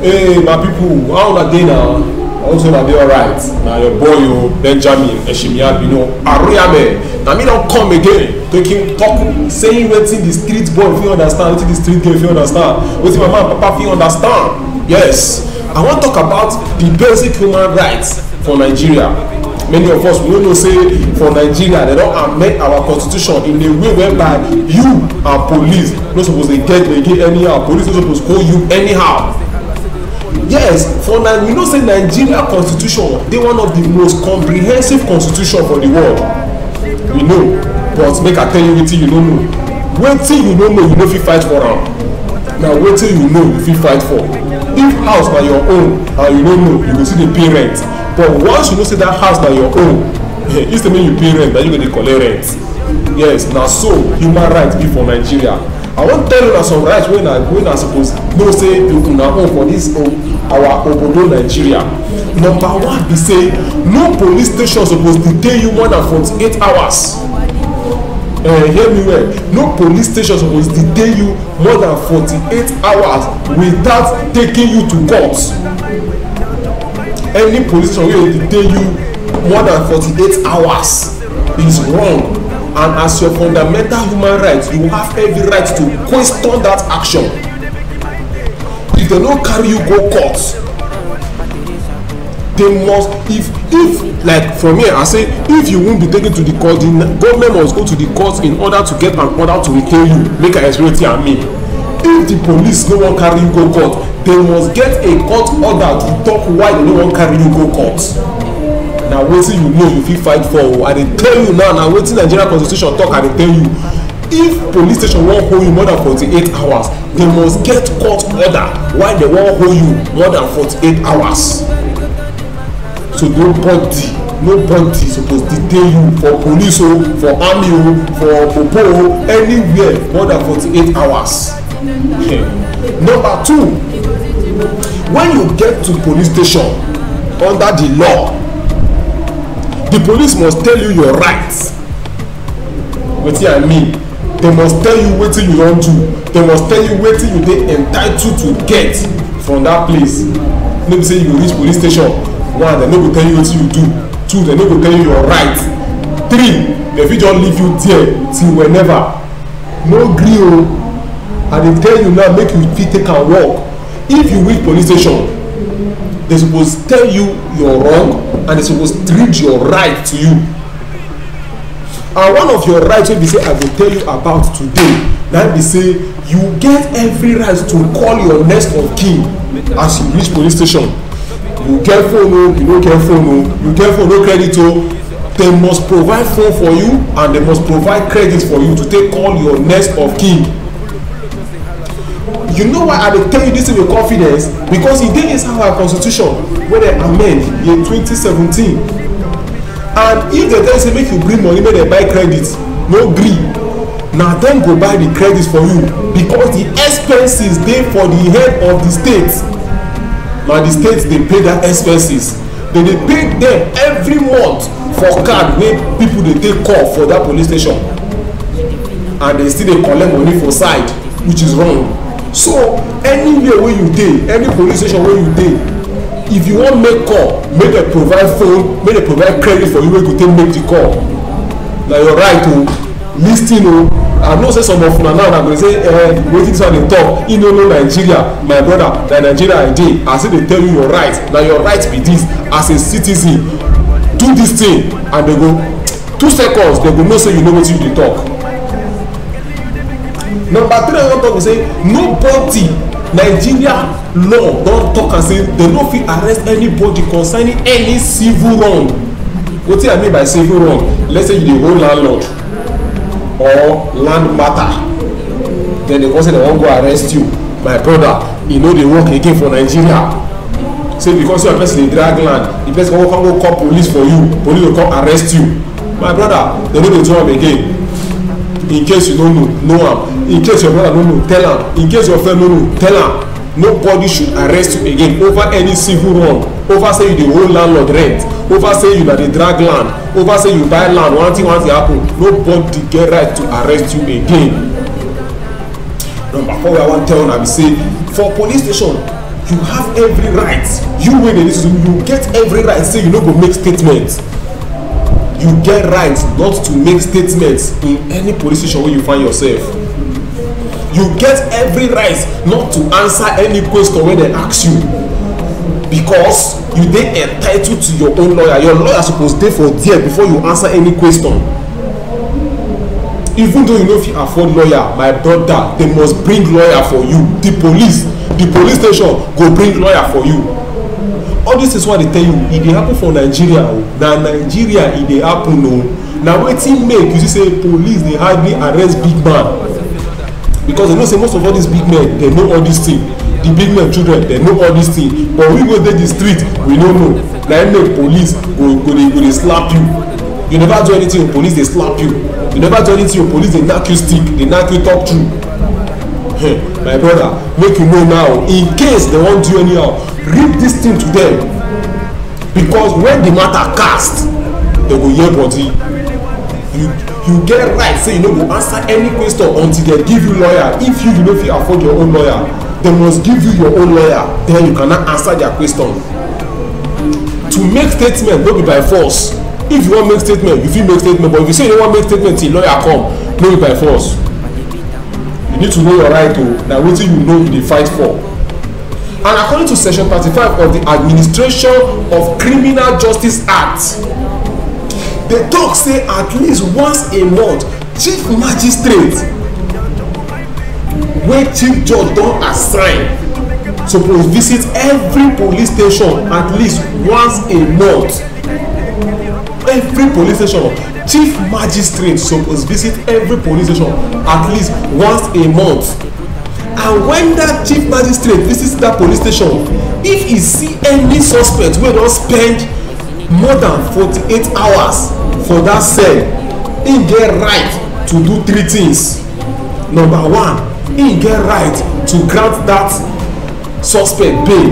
Hey, my people, how una dey now? I hope say una dey alright. Na your boy Benjamin Eshimiabi, Ariame. Na me don come again, talk, saying wetin the street boy fit understand, wetin the street girl fit understand, wetin my mama and papa fit understand. Yes, I wan talk about the basic human rights for Nigeria. Many of us we no know say for Nigeria they don amend our constitution in a way whereby you and police no suppose dey get anyhow, police no suppose hold you anyhow. Yes, for now we know say Nigeria constitution dey one of the most comprehensive constitution for the world. We know, but make I tell you wetin you no know. Wetin you no know you no fit fight for am. Na wetin you know you fit fight for. If house na your own and you no know, you go still dey pay rent. But once you know say that house na your own, instead make you pay rent, na you go dey collect rent. Yes, na so human rights be for Nigeria. I wan tell you na some rights wey na suppose know say una own for this our obodo Nigeria. Number one be say no police station suppose detain you more than 48 hours. Hear me well, no police station suppose detain you more than 48 hours without taking you to court. Any police station wey detain you more than 48 hours is wrong, and as your fundamental human right you have every right to question that action. If they no carry you go court, they must, if like for me I say, if you won't be taken to the court, the government must go to the court in order to get an order to retain you. Make I explain wetin I mean. If the police no wan carry you go court, they must get a court order to talk why they no wan carry you go court. Na wetin you know you fit fight for. I dey tell you now, na wetin Nigeria constitution talk. I dey tell you, if police station wan hold you more than 48 hours, they must get court order why they wan hold you more than 48 hours. So nobody suppose detain you for police o, for army o, for popo o, anywhere more than 48 hours. Number two, when you get to police station under the law, the police must tell you your rights. Wetin I mean, they must tell you wetin you don do, they must tell you wetin you dey entitled to get from that place. No be say you go reach police station, one, dem no go tell you wetin you do, two, dem no go tell you your right, three, dem fit just leave you there till whenever. No gree o. I dey tell you now, make you fit take am work. If you reach police station, they suppose tell you your wrong and they suppose treat your right to you. And one of your rights wey be say I go tell you about today, na be say you get every right to call your next of kin as you reach police station. You get phone o, you no get phone o, you get phone no credit o, they must provide phone for you and they must provide credit for you to take call your next of kin. You know why I dey tell you this with confidence? Because e dey inside our constitution wey dem amend in 2017. And if dem tell you say make you bring money make dem buy credit, no gree. Na dem go buy the credit for you because the expenses dey for the head of the state. Na the state dey pay that expenses. They dey pay them every month for card wey people dey take call for that police station, and they still dey collect money for side, which is wrong. So anywhere wey you dey, any police station wey you dey, if you wan make call, make dem provide phone, make dem provide credit for you wey go take make the call. Na your right o. Lis ten o. I know say some of una now na go say wetin dis one dey talk, e no know Nigeria. My brother, na Nigeria I dey. I still dey tell you your right. Na your right be this. As a citizen, do this thing and they go 2 seconds they go know say you know wetin you dey talk. Number three, I wan talk be say nobody, Nigeria law don talk am say dem no fit arrest anybody concerning any civil wrong. Wetin I mean by civil wrong? Let's say you dey hold landlord or land matter, then they come say they wan go arrest you. My brother, e no dey work again for Nigeria. Say because your person dey drag land, the person come go call police for you, police go come arrest you. My brother, they no dey do am again. In case you don't know am, in case your brother no know, tell am, in case your friend no know, tell am. Nobody should arrest you again over any civil wrong, over say you dey hold landlord rent, over say you na dey drag land, over say you buy land, one thing happen. Nobody get right to arrest you again. Number 4 wey I wan tell una be say for police station you have every right, you wey dey lis ten to me, you get every right say you no go make statement. You get right not to make statements in any police station wey you find yourself. You get every right not to answer any question wey dem ask you, because you dey entitled to your own lawyer. Your lawyer suppose dey for there before you answer any question. Even though you no fit afford lawyer, my brother, they must bring lawyer for you. The police station go bring lawyer for you. All this is what they tell you, e dey happen for Nigeria o. Na Nigeria e dey happen o. Na wetin make you see say police dey hardly arrest big man, because they know say most of all these big men they know all these things. The big men children they know all these things, but we go dey the street we no know. Na im make police go dey slap you. You never do anything, police dey slap you. You never do anything, police dey knack you stick, dey knack you talk through. Hey, my brother, make you know now, in case they wan do anyhow, read this thing to them, because when the matter cast, they go hear body. You get right say you no go answer any question until they give you lawyer. If you no fit afford your own lawyer, they must give you your own lawyer, then you cannot answer their question. To make statement no be by force. If you wan make statement, you fit make statement, but if you say you no wan make statement till lawyer come, no be by force. You need to know your right o, na wetin you know you dey fight for. And according to section 35 of the Administration of Criminal Justice Act, they talk say at least once a month chief magistrate wey chief judge don assign suppose visit every police station at least once a month. Every police station, chief magistrate suppose visit every police station at least once a month. And when that chief magistrate visits that police station, if he see any suspect wey don spend more than 48 hours for that cell, he get right to do 3 things. Number 1, he get right to grant that suspect bail.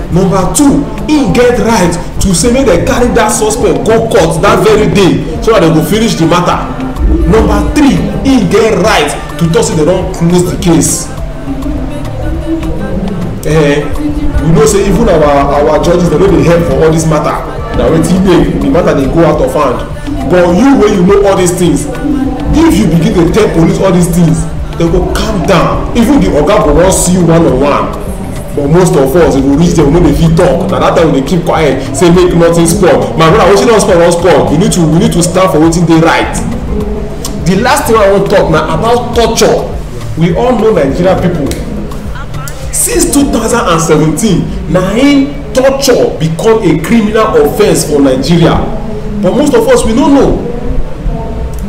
Number 2, he get right to say make dem carry that suspect go court that very day so that dem go finish the matter. Number 3, he get right to talk say dem don close the case. You know say even our judges dem no dey help for all this matter. Na wetin make the matter dey go out of hand. But you wey you know all these things, if you begin to tell police all these things, dem go calm down. Even the oga go wan see you one on one. But most of us, if we reach there, we no dey fit talk. Na that time we dey keep quiet, say make nothing spoil. My brother, wetin don spoil wan spoil. We need to stand for wetin dey right. The last thing I wan talk na about torture. We all know Nigeria people. Since 2017, na im torture become a criminal offence for Nigeria. But most of us we no know.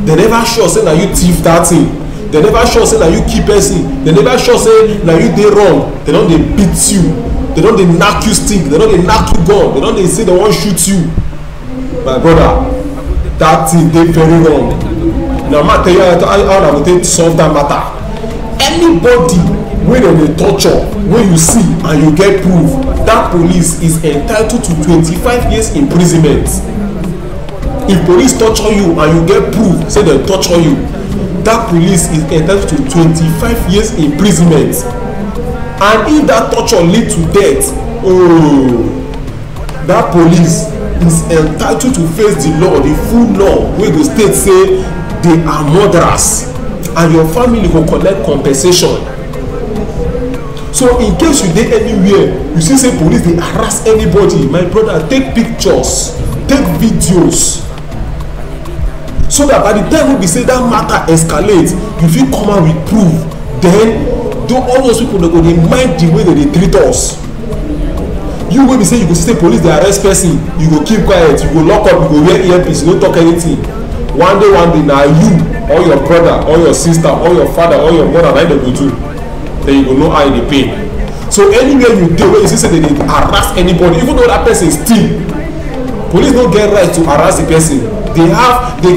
They never sure say na you thief that thing. They never sure say na you kill person. They never sure say na you dey wrong. They don dey beat you. They don dey knack you stick. They don dey knack you gun. They don dey say they wan shoot you. My brother, that thing dey very wrong. Na ma tell you how na go take solve that matter. Anybody wey dem dey torture, wey you see and you get proof, that police is entitled to 25 years imprisonment. If police torture you and you get proof say dem torture you, that police is entitled to 25 years imprisonment. And if that torture lead to death, that police is entitled to face the law, the full law wey go state say they are murderers, and your family go collect compensation. So in case you dey anywhere, you see say police dey harass anybody, my brother, take pictures, take videos, so that by the time wey be say that matter escalate, you fit come out with proof. Then all those people dey go dey mind the way they dey treat us. You wey be say you go see say police dey arrest person, you go keep quiet, you go lock up, you go wear earpiece, you no talk anything. One day na you or your brother or your sister or your father or your mother na dem go do. Then you go know how e dey pain. So anywhere you dey wey you see say they dey harass anybody, even though that person steal, police no get right to harass the person. They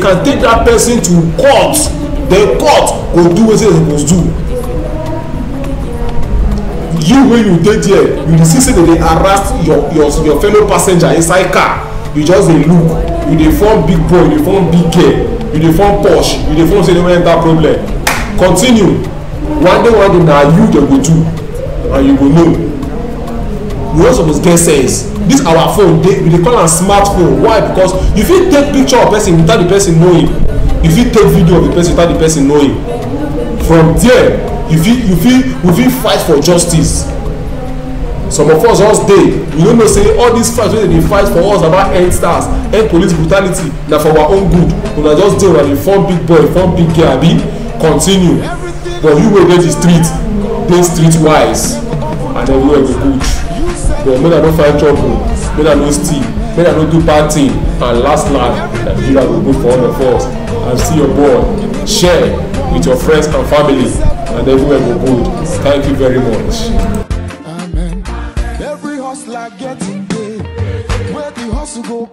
can take that person to court. Then court go do wetin they suppose do. You wey you dey there, you dey see say they dey harass your fellow passenger inside car, you just dey look, you dey form big boy, you dey form big girl, you dey form posh, you dey form say you no enter problem. Continue. one day na you dem go do and you go know. We also suppose get sense. This our phone we dey call am smartphone. Why? Because you fit take picture of person without the person knowing. You fit take video of the person without the person knowing. From there we fit fight for justice. Some of us just dey we no know say all these fights wey dey fight for us about end stars, end police brutality na for our own good. Una just dey una dey form big boy, form big girl, abi continue. But you wey dey the street dey street wise and everywhere go good. But make I no find trouble, make I no steal, make I no do bad thing, and last Nigeria go good for all of us. And see your boy share with your friends and family and everywhere go good. Thank you very much. Amen. Every hustler getting paid. Where the hustle go